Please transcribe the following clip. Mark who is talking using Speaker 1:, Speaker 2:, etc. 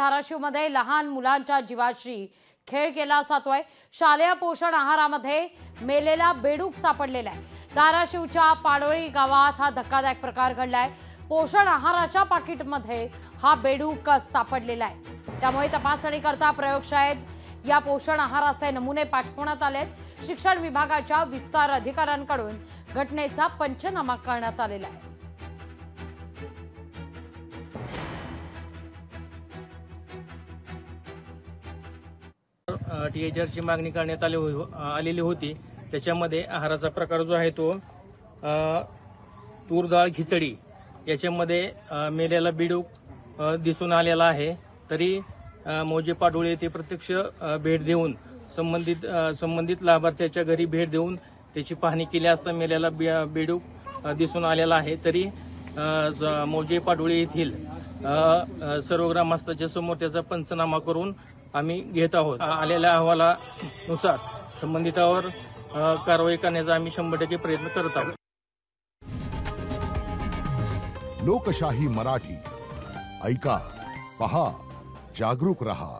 Speaker 1: धाराशिवमध्ये लहान मुलांच्या जीवाशी खेळ केला जातोय। शालेय पोषण आहारामध्ये मेलेला बेडूक सापडलेला आहे। धाराशिवच्या पाडोळी गावात हा धक्कादायक प्रकार घडलाय। पोषण आहाराच्या पाकिटमध्ये हा बेडूक सापडलेला आहे। त्यामुळे तपासणीकरता प्रयोगशाळेत या पोषण आहाराचे नमुने पाठवण्यात आलेत। शिक्षण विभागाच्या विस्तार अधिकाऱ्यांकडून घटनेचा पंचनामा करण्यात आलेला आहे।
Speaker 2: टीएचआरची मागणी करण्यात आलेली होती। त्याच्यामध्ये आहाराचा प्रकार जो आहे तो तूर डाळ खिचडी याच्यामध्ये मेलेला बेडूक दिसून आलेला आहे। तरी मौजे पाडोळे येथे प्रत्यक्ष भेट देऊन संबंधित लाभार्थ्याच्या घरी भेट देऊन त्याची पाहणी केली असता मेलेला बेडूक दिसून आलेला आहे। तरी मौजे पाडोळे येथील सर्व ग्रामस्थांच्या समोर त्याचा पंचनामा करून आम्ही घेत आहोत। आलेल्या अहवालानुसार संबंधितावर कारवाई करण्याचा आम्ही 100% प्रयत्न करत आहोत।
Speaker 3: लोकशाही मराठी ऐका, पहा, जागरूक रहा।